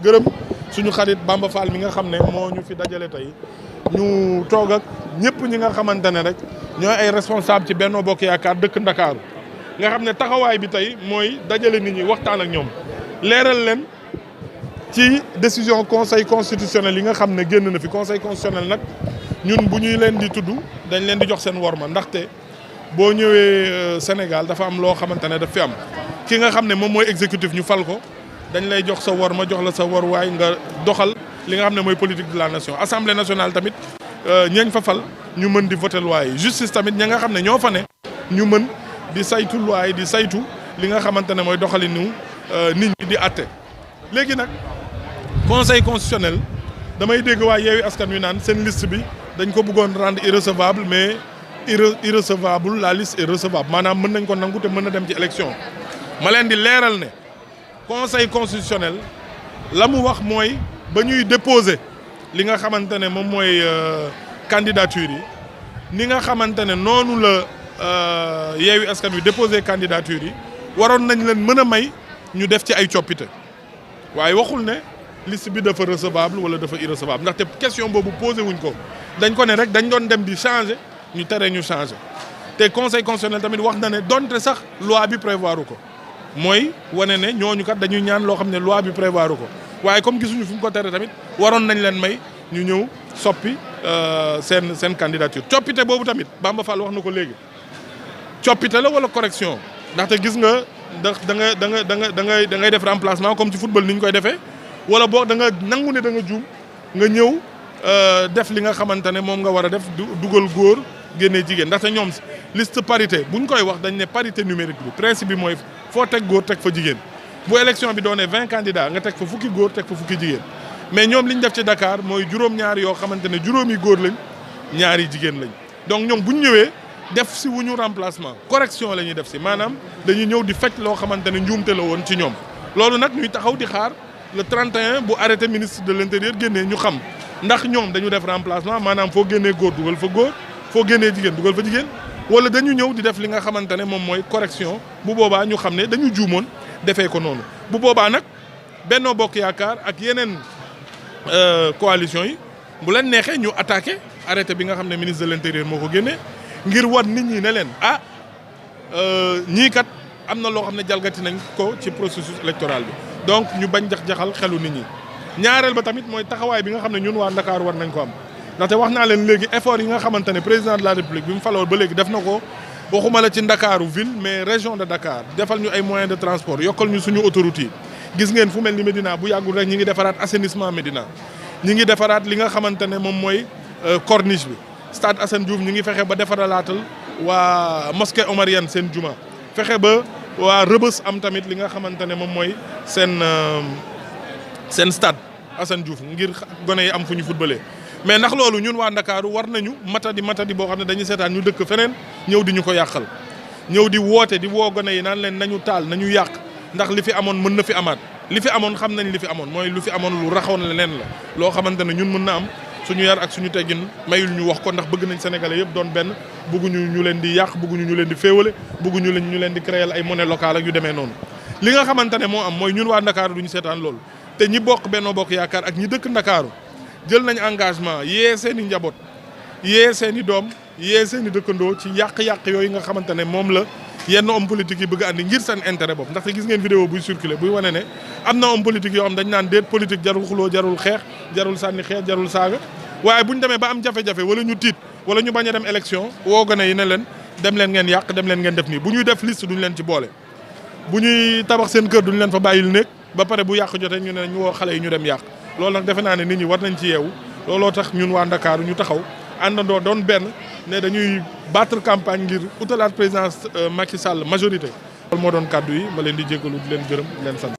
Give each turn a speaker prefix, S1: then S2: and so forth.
S1: gërëm suñu xarit Bamba Fall mi nga xam ne moo ñu fi dajale tey ñu toog ak ñëpp ñi nga xamante ne rek ñooy ay responsable ci Benno Bokk Yaakaar dëkk Ndakaaru nga xam ne taxawaay bi tey mooy dajale nit ñi waxtaan ak ñoom leeral leen ci décision conseil constitutionnel yi nga xam ne génn na fi conseil constitutionnel nag ñun bu ñuy leen di tudd dañ leen di jox seen worma ndaxte boo ñëwee Sénégal dafa am loo xamante ne daf fi am ki nga xam ne moom mooy exécutif ñu fal ko dañ lay jox sa worma jox la sa waruwaay nga doxal li nga xam ne mooy politique de la nation assemblée nationale tamit ñeñ fa fal ñu mën di voter loi yi justice tamit ña nga xam ne ñoo fa ne ñu mën di saytu loi yi di saytu li nga xamante ne mooy doxalinu nit ñi di àtte léegi nag conseil constitutionnel damay dégg waa Yewwi Askan Wi naan seen liste bi dañ ko bëggoon rendre irrecevable mais irrecevable la liste est recevable maanaam mën nañ ko nangu te mën na dem ci élection ma leen di leeral ne conseil constitutionnel la mu wax mooy ba ñuy déposer li nga xamante ne moom mooy candidature yi ni nga xamante ne noonu la Yewwi Askan Wi déposer candidature yi waroon nañ leen mën a may ñu def ci ay coppite waaye waxul ne liste bi dafa recevable wala dafa irrecevable ndaxte question boobu posé wuñ ko dañ ko ne rek dañ doon dem di changer ñu tere ñu changer te conseil constitutionnel tamit wax na ne donte sax loi bi prévoir ko mooy wane ne ñooñu kat dañuy ñaan loo xam ne loi bi prévoir ko waaye comme gisuñu fu mu ko tere tamit waroon nañ leen may ñu ñëw soppi seen candidature coppite boobu tamit Bamba Fall wax na ko léegi coppite la wala correction ndaxte gis nga da ngay def remplacement comme ci football ni ñu koy defee wala boo da nga nangu ne da nga juum nga ñëw def li nga xamante ne moom nga war a def dugal góor génnee jigéen ndaxte ñoom liste parité buñ koy wax dañ ne parité numérique bi principe bi mooy foo teg góor teg fa jigéen bu élection bi doonee 20 candidats nga teg fa fukki góor teg fa fukki jigéen mais ñoom li ñu def ci Dakar mooy juróom-ñaar yoo xamante ne juróomi góor lañ ñaari jigéen lañ donc ñoom buñ ñëwee def si wuñu remplacement correction la ñuy def si maanaam dañuy ñëw di fekk loo xamante ne njuumte la woon ci ñoom loolu nag ñuy taxaw di xaar le 31 bu arrêté ministre de l'intérieur génnee ñu xam ndax ñoom dañu def remplacement maanaam foo génnee góor dugal fa góor foo génnee jigéen dugal fa jigéen wala dañu ñëw di def li nga xamante ne moom mooy correction bu boobaa ñu xam ne dañu juumoon defee ko noonu bu boobaa nag Benno Bokk Yaakaar ak yeneen coalition yi bu leen neexee ñu attaqué arrêté bi nga xam ne ministre de l'intérieur moo ko génnee ngir wan nit ñi ne leen ñii kat am na loo xam ne jalgati nañ ko ci processus électoral bi donc ñu bañ jax-jaxal xelu nit ñi ñaareel ba tamit mooy taxawaay bi nga xam ne ñun waa Ndakaaru war nañ ko am ndaxte wax naa leen léegi effort yi nga xamante ne président de la République bi mu faloo ba léegi def na ko waxuma la ci Ndakaaru ville mais région de Dakar defal ñu ay moyens de transport yokkal ñu suñu autoroute yi gis ngeen fu mel ni Médina bu yàggul rek ñi ngi defaraat assainissement Médina ñi ngi defaraat li nga xamante ne moom mooy corniche bi stade Assane Diouf ñi ngi fexe ba defaralaatal waa mosquée omarienne seen juma fexe ba waa Rëbës am tamit li nga xamante ne moom mooy seen stade Assane Diouf ngir gone yi am fu ñu footballé mais ndax loolu ñun waa Ndakaaru war nañu matadi boo xam ne dañuy seetaan ñu dëkk feneen ñëw di ñu ko yàqal ñëw di woote di woo gone yi naan leen nañu taal nañu yàq ndax li fi amoon mën na fi amaat li fi amoon xam nañ li fi amoon mooy lu fi amoon lu raxoon leneen la loo xamante ne ñun mën na am suñu yar ak suñu teggin mayul ñu wax ko ndax bëgg nañ sénégalais yëpp doon benn bëgguñu ñu leen di yàq bëgguñu ñu leen di féewale bëgguñu ñu leen di créer ay monnaie locale ak yu demee noonu li nga xamante ne moo am mooy ñun waa Ndakaaru duñu seetaan loolu te ñi bokk Benno Bokk Yaakaar ak ñi dëkk Ndakaaru jël nañ engagement yee seen i njaboot yee seen i doom yee seen i dëkkandoo ci yàq-yàq yooyu nga xamante ne moom la yenn homme politique yi bëgg andi ngir seen intérêt bopp ndaxte gis ngeen vidéo buy circuler buy wane ne am na homme politique yoo xam dañ naan déet politique jarul xuloo jarul xeex jarul sànni xeex jarul saaga waaye bu ñu demee ba am jafe-jafe wala ñu tiit wala ñu bañ a dem élection woo gone yi ne leen dem leen ngeen yàq dem leen ngeen def nii bu ñuy def liste duñu leen ci boole bu ñuy tabax seen kër duñu leen fa bàyyil néeg ba pare bu yàq jotee ñu ne ñu woo xale yi ñu dem yàq loolu nag defe naa ne nit ñi war nañ ci yeewu looloo tax ñun waa Ndakaaru ñu taxaw àndandoo doon benn ne dañuy battre campagne ngir utalaat présidence Macky Sall majorité loolu moo doon kàddu yi ma leen di jéggalu di leen gërëm di leen sant